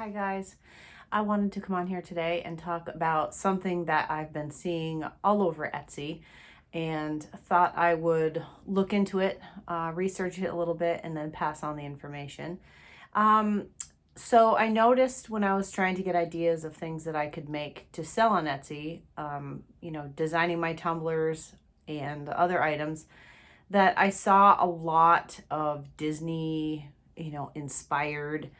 Hi guys. I wanted to come on here today and talk about something that I've been seeing all over Etsy and thought I would look into it, research it a little bit, and then pass on the information. Um, so I noticed when I was trying to get ideas of things that I could make to sell on Etsy, designing my tumblers and other items, that I saw a lot of Disney, inspired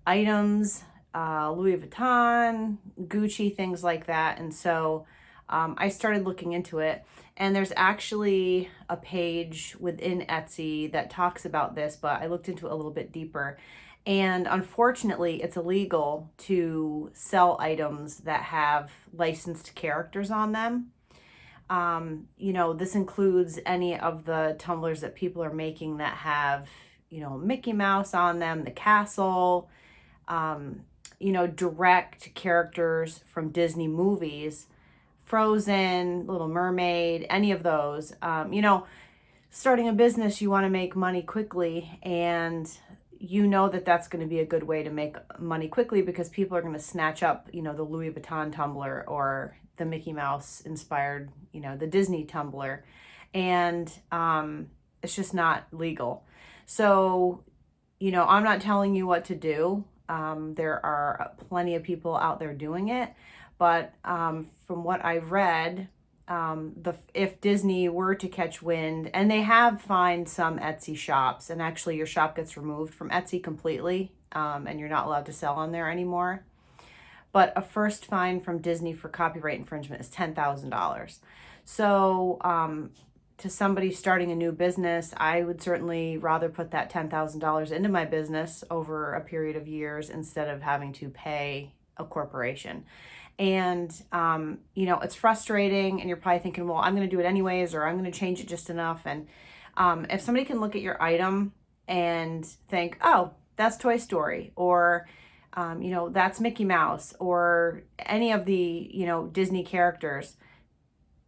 items, Louis Vuitton, Gucci, things like that. And so I started looking into it. And there's actually a page within Etsy that talks about this, but I looked into it a little bit deeper. And unfortunately, it's illegal to sell items that have licensed characters on them. This includes any of the tumblers that people are making that have, Mickey Mouse on them, the castle, um, direct characters from Disney movies, Frozen, Little Mermaid, any of those. Starting a business, you want to make money quickly, and you know that that's going to be a good way to make money quickly because people are going to snatch up, the Louis Vuitton tumbler or the Mickey Mouse inspired, the Disney tumbler, and it's just not legal. So, I'm not telling you what to do. There are plenty of people out there doing it, but from what I've read, if Disney were to catch wind, and they have fined some Etsy shops, and actually your shop gets removed from Etsy completely, and you're not allowed to sell on there anymore. But a first fine from Disney for copyright infringement is $10,000. So to somebody starting a new business, I would certainly rather put that $10,000 into my business over a period of years instead of having to pay a corporation. And, it's frustrating, and you're probably thinking, well, I'm going to do it anyways, or I'm going to change it just enough. And if somebody can look at your item and think, oh, that's Toy Story, or, that's Mickey Mouse, or any of the, Disney characters,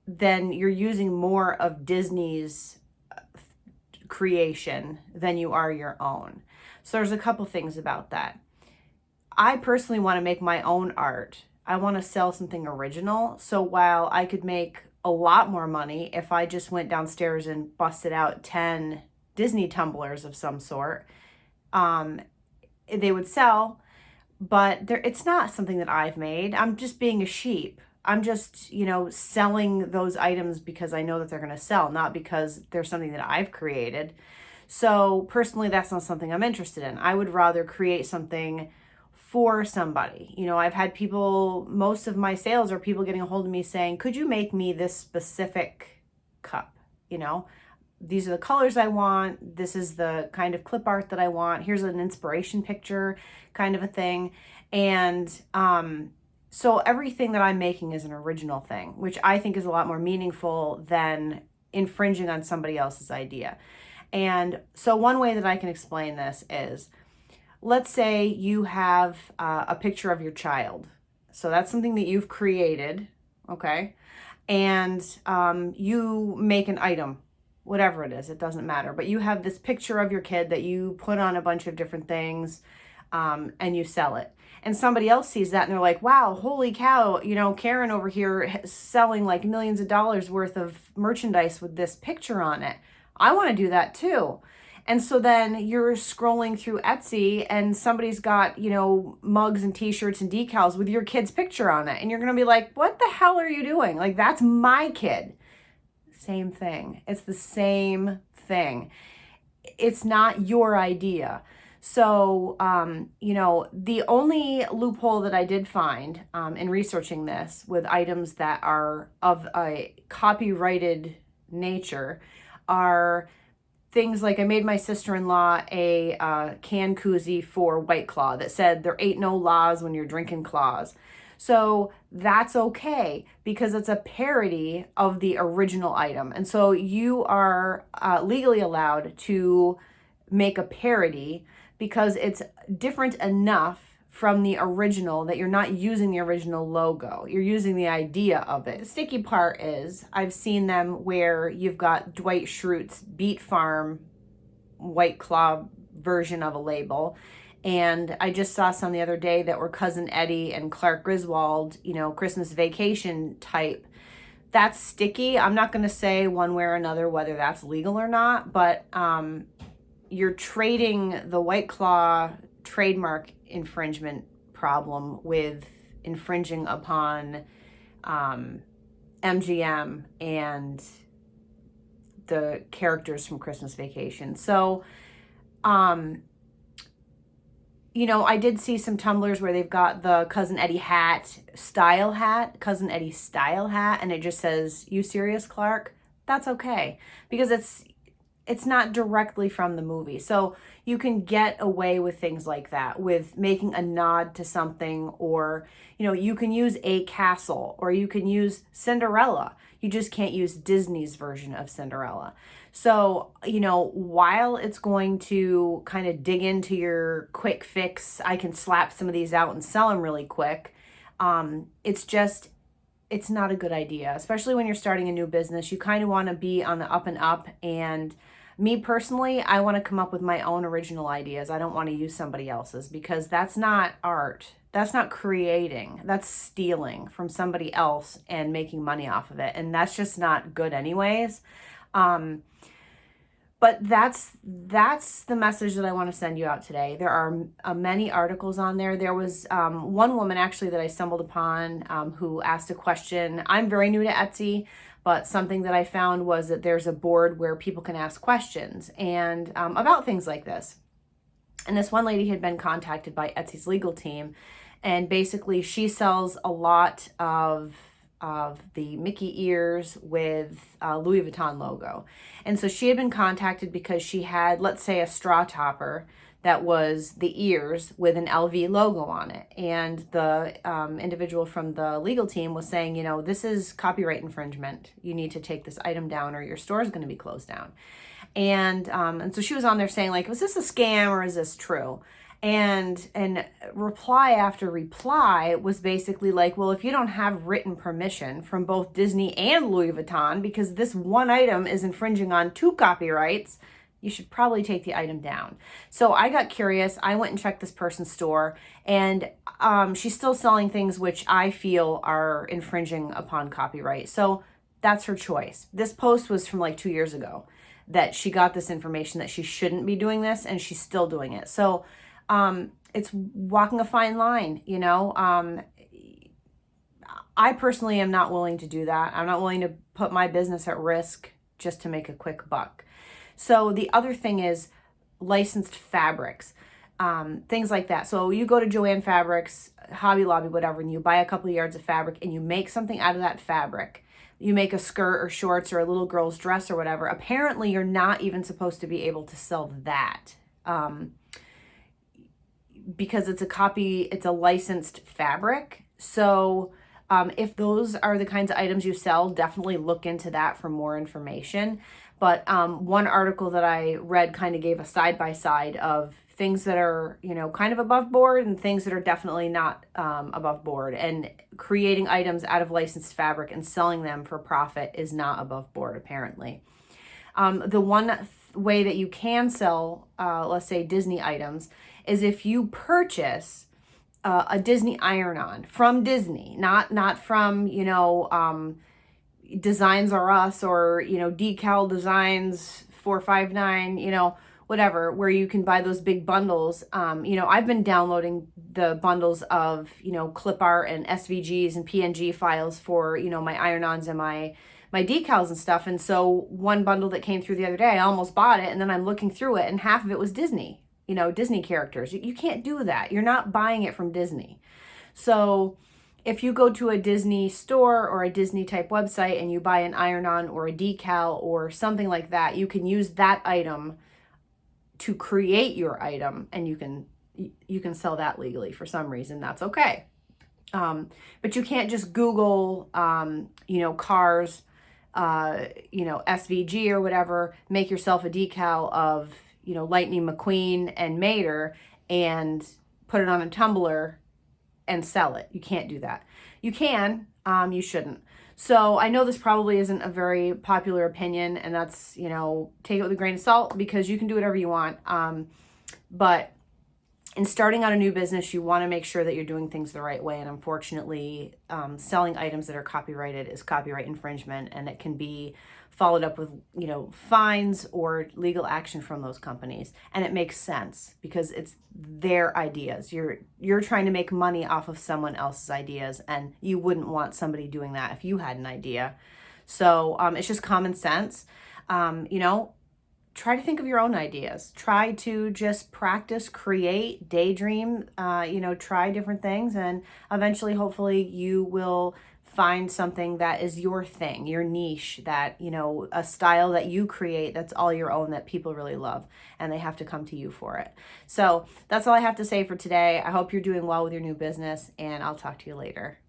then you're using more of Disney's creation than you are your own. So there's a couple things about that. I personally want to make my own art. I want to sell something original. So while I could make a lot more money if I just went downstairs and busted out 10 Disney tumblers of some sort, they would sell, but it's not something that I've made. I'm just being a sheep. I'm just, selling those items because I know that they're going to sell, not because there's something that I've created. So personally, that's not something I'm interested in. I would rather create something for somebody. I've had people, most of my sales are people getting a hold of me saying, could you make me this specific cup? These are the colors I want. This is the kind of clip art that I want. Here's an inspiration picture kind of a thing. And so everything that I'm making is an original thing, which I think is a lot more meaningful than infringing on somebody else's idea. And so one way that I can explain this is, let's say you have a picture of your child. So that's something that you've created, okay? And you make an item, whatever it is, it doesn't matter. But you have this picture of your kid that you put on a bunch of different things, and you sell it. And somebody else sees that and they're like, wow, holy cow, Karen over here selling like millions of dollars worth of merchandise with this picture on it. I want to do that too. And so then you're scrolling through Etsy and somebody's got, mugs and t-shirts and decals with your kid's picture on it. And you're going to be like, what the hell are you doing? Like, that's my kid. Same thing. It's the same thing. It's not your idea. So, the only loophole that I did find in researching this with items that are of a copyrighted nature are things like, I made my sister-in-law a can koozie for White Claw that said, there ain't no laws when you're drinking claws. So that's okay because it's a parody of the original item. And so you are legally allowed to make a parody because it's different enough from the original that you're not using the original logo. You're using the idea of it. The sticky part is I've seen them where you've got Dwight Schrute's Beet Farm White Claw version of a label, And I just saw some the other day that were Cousin Eddie and Clark Griswold, Christmas Vacation type. That's sticky. I'm not going to say one way or another whether that's legal or not, but you're trading the White Claw trademark infringement problem with infringing upon MGM and the characters from Christmas Vacation. So, I did see some Tumblrs where they've got the Cousin Eddie Cousin Eddie style hat, and it just says, "You serious, Clark?" That's okay, because it's not directly from the movie. So you can get away with things like that, with making a nod to something, or, you can use a castle, or you can use Cinderella. You just can't use Disney's version of Cinderella. So, while it's going to kind of dig into your quick fix, I can slap some of these out and sell them really quick. It's not a good idea, especially when you're starting a new business. You kind of want to be on the up and up. And me personally, I want to come up with my own original ideas. I don't want to use somebody else's, because that's not art. That's not creating. That's stealing from somebody else and making money off of it. And that's just not good anyways. But that's the message that I want to send you out today. There are many articles on there. There was one woman actually that I stumbled upon who asked a question. I'm very new to Etsy, but something that I found was that there's a board where people can ask questions and about things like this. And this one lady had been contacted by Etsy's legal team, and basically she sells a lot of the Mickey ears with Louis Vuitton logo. And so she had been contacted because she had, let's say, a straw topper that was the ears with an LV logo on it. And the individual from the legal team was saying, this is copyright infringement. You need to take this item down or your store is going to be closed down. And so she was on there saying, like, was this a scam or is this true? And reply after reply was basically like, well, if you don't have written permission from both Disney and Louis Vuitton, because this one item is infringing on 2 copyrights, you should probably take the item down. So I got curious. I went and checked this person's store, and she's still selling things which I feel are infringing upon copyright. So that's her choice. This post was from like 2 years ago that she got this information that she shouldn't be doing this, and she's still doing it. So it's walking a fine line, I personally am not willing to do that. I'm not willing to put my business at risk just to make a quick buck. So the other thing is licensed fabrics, things like that. So you go to Joann Fabrics, Hobby Lobby, whatever, and you buy a couple of yards of fabric and you make something out of that fabric. You make a skirt or shorts or a little girl's dress or whatever. Apparently you're not even supposed to be able to sell that. Because it's a licensed fabric. So if those are the kinds of items you sell, definitely look into that for more information. But one article that I read kind of gave a side-by-side of things that are, kind of above board and things that are definitely not above board. And creating items out of licensed fabric and selling them for profit is not above board, apparently. The one way that you can sell, let's say, Disney items is if you purchase a Disney iron-on from Disney, not from, Designs R Us or, Decal Designs 459, whatever, where you can buy those big bundles. I've been downloading the bundles of, clip art and SVGs and PNG files for, my iron-ons and my decals and stuff. And so one bundle that came through the other day, I almost bought it, and then I'm looking through it and half of it was Disney. Disney characters. You can't do that. You're not buying it from Disney. So if you go to a Disney store or a Disney type website and you buy an iron-on or a decal or something like that, you can use that item to create your item, and you can sell that legally. For some reason, that's okay. But you can't just Google, cars, SVG or whatever, make yourself a decal of, Lightning McQueen and Mater and put it on a tumbler and sell it. You can't do that. You can, you shouldn't. So I know this probably isn't a very popular opinion, and that's, take it with a grain of salt, because you can do whatever you want. But in starting out a new business, you want to make sure that you're doing things the right way. And unfortunately, selling items that are copyrighted is copyright infringement, and it can be followed up with, fines or legal action from those companies. And it makes sense because it's their ideas. You're trying to make money off of someone else's ideas, and you wouldn't want somebody doing that if you had an idea. So it's just common sense. Try to think of your own ideas. Try to just practice, create, daydream, try different things, and eventually, hopefully, you will find something that is your thing, your niche, that, a style that you create that's all your own, that people really love, and they have to come to you for it. So that's all I have to say for today. I hope you're doing well with your new business, and I'll talk to you later.